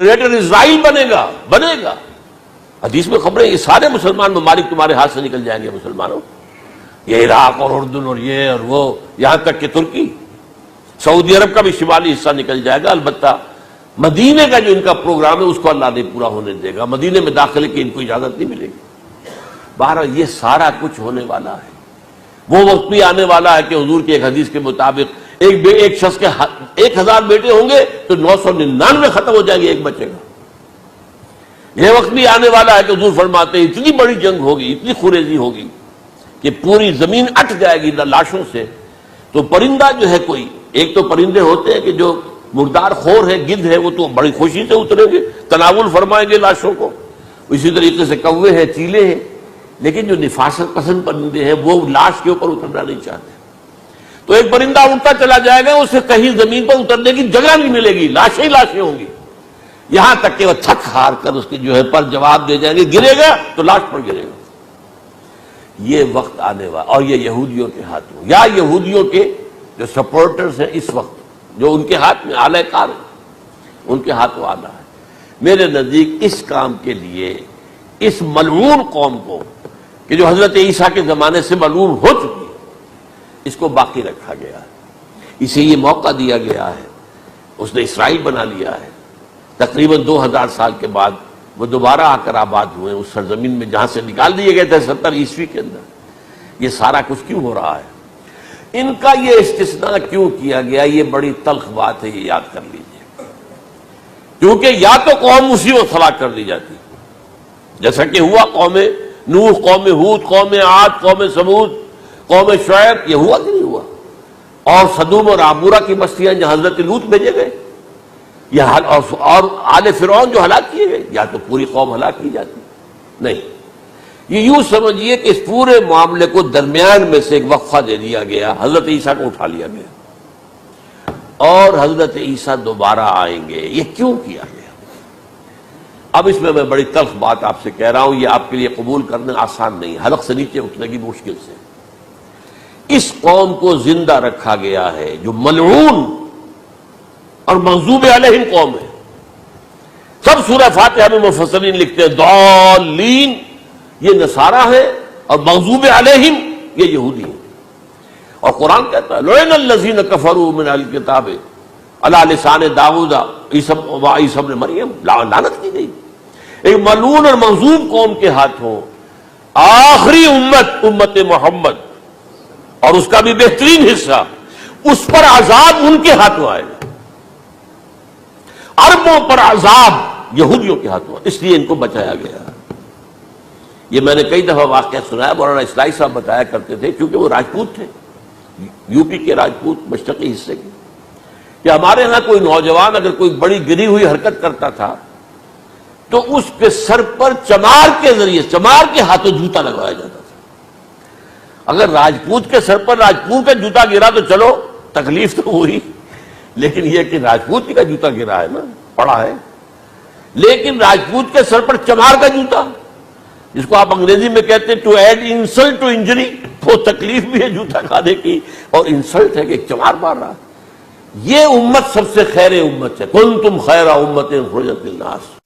Greater اسرائیل بنے گا. حدیث میں خبریں یہ سارے مسلمان ممالک تمہارے ہاتھ سے نکل جائیں گے مسلمانوں. یہ عراق اور اردن اور یہ اور وہ یہاں تک کہ ترکی سعودی عرب کا بھی شمالی حصہ نکل جائے گا. البتہ مدینے کا جو ان کا پروگرام ہے اس کو اللہ نہیں پورا ہونے دے گا. مدینے میں داخلے کی ان کو اجازت نہیں ملے گی. بہرحال یہ سارا کچھ ہونے والا ہے. وہ وقت بھی آنے والا ہے کہ حضور کی ایک حدیث کے مطابق ایک شخص کے 1000 بیٹے ہوں گے تو 999 ختم ہو جائیں گے، ایک بچے گا. یہ وقت بھی آنے والا ہے کہ حضور فرماتے ہیں اتنی بڑی جنگ ہوگی، اتنی خوریزی ہوگی کہ پوری زمین اٹھ جائے گی لاشوں سے. تو پرندہ جو ہے کوئی، ایک تو پرندے ہوتے ہیں کہ جو مردار خور ہے، گدھ ہے، وہ تو بڑی خوشی سے اتریں گے، تناول فرمائیں گے لاشوں کو. اسی طریقے سے کوے ہیں، چیلے ہیں. لیکن جو نفاست پسند پرندے ہیں وہ لاش کے اوپر اترنا نہیں چاہتے. تو ایک پرندہ اڑتا چلا جائے گا، اسے کہیں زمین پر اترنے کی جگہ نہیں ملے گی، لاشیں ہی لاشیں ہوں گی. یہاں تک کہ وہ تھک ہار کر اس کے جو ہے پر جواب دے جائیں گے، گرے گا تو لاش پر گرے گا. یہ وقت آنے والا، اور یہ یہودیوں کے ہاتھوں، یا یہودیوں کے جو سپورٹرز ہیں اس وقت، جو ان کے ہاتھ میں آلہ کار ہیں، ان کے ہاتھوں آنا ہے. میرے نزدیک اس کام کے لیے اس ملعون قوم کو کہ جو حضرت عیسیٰ کے زمانے سے ملعون ہو چکی ہے، اس کو باقی رکھا گیا ہے. اسے یہ موقع دیا گیا ہے. اس نے اسرائیل بنا لیا ہے. تقریباً 2000 سال کے بعد وہ دوبارہ آ کر آباد ہوئے اس سرزمین میں جہاں سے نکال دیے گئے تھے 70 عیسوی کے اندر. یہ سارا کچھ کیوں ہو رہا ہے؟ ان کا یہ استثناء کیوں کیا گیا؟ یہ بڑی تلخ بات ہے، یہ یاد کر لیجیے. کیونکہ یا تو قوم اسی وقت ہلاک کر دی جاتی، جیسا کہ ہوا قوم نوح، قوم ہود، قوم عاد، قوم ثمود، قوم شعیب. یہ ہوا کہ نہیں ہوا؟ اور سدوم اور عمورہ کی بستیاں جہاں حضرت لوط بھیجے گئے، اور آل فرعون جو ہلاک کیے گئے. یا تو پوری قوم ہلاک کی جاتی، نہیں. یہ یوں سمجھیے کہ اس پورے معاملے کو درمیان میں سے ایک وقفہ دے دیا گیا. حضرت عیسیٰ کو اٹھا لیا گیا اور حضرت عیسیٰ دوبارہ آئیں گے. یہ کیوں کیا گیا؟ اب اس میں بڑی تلخ بات آپ سے کہہ رہا ہوں، یہ آپ کے لیے قبول کرنا آسان نہیں، حلق سے نیچے اٹھنے کی مشکل سے. اس قوم کو زندہ رکھا گیا ہے جو ملعون اور مغضوب علیہم قوم ہے. سب سورہ فاتحہ میں مفسرین لکھتے ہیں ضالین یہ نصارہ ہے اور مغضوب علیہم یہ یہودی ہیں. اور قرآن کہتا ہے لعن الذین کفروا من اہل الکتاب علی لسان داؤد وعیسی ابن مریم، لعنت کی گئی. ایک ملعون اور مغضوب قوم کے ہاتھوں آخری امت محمد اور اس کا بھی بہترین حصہ، اس پر عذاب ان کے ہاتھوں آئے گا. عربوں پر عذاب یہودیوں کے ہاتھوں، اس لیے ان کو بچایا گیا. یہ میں نے کئی دفعہ واقعہ سنایا، مولانا اسلائی صاحب بتایا کرتے تھے، کیونکہ وہ راجپوت تھے، یو پی کے راجپوت، مشرقی حصے کے، کہ ہمارے ہاں کوئی نوجوان اگر کوئی بڑی گری ہوئی حرکت کرتا تھا تو اس کے سر پر چمار کے ذریعے، چمار کے ہاتھوں جوتا لگوایا جاتا تھا. اگر راجپوت کے سر پر راجپوت کا جوتا گرا تو چلو تکلیف تو ہوئی، لیکن یہ کہ راجپوت کا جوتا گرا ہے نا، پڑا ہے. لیکن راجپوت کے سر پر چمار کا جوتا، جس کو آپ انگریزی میں کہتے ہیں to add insult to injury, وہ تکلیف بھی ہے جوتا کھانے کی اور انسلٹ ہے کہ ایک چمار مار رہا. یہ امت سب سے خیر امت ہے. کنتم خیر امت اخرجت للناس.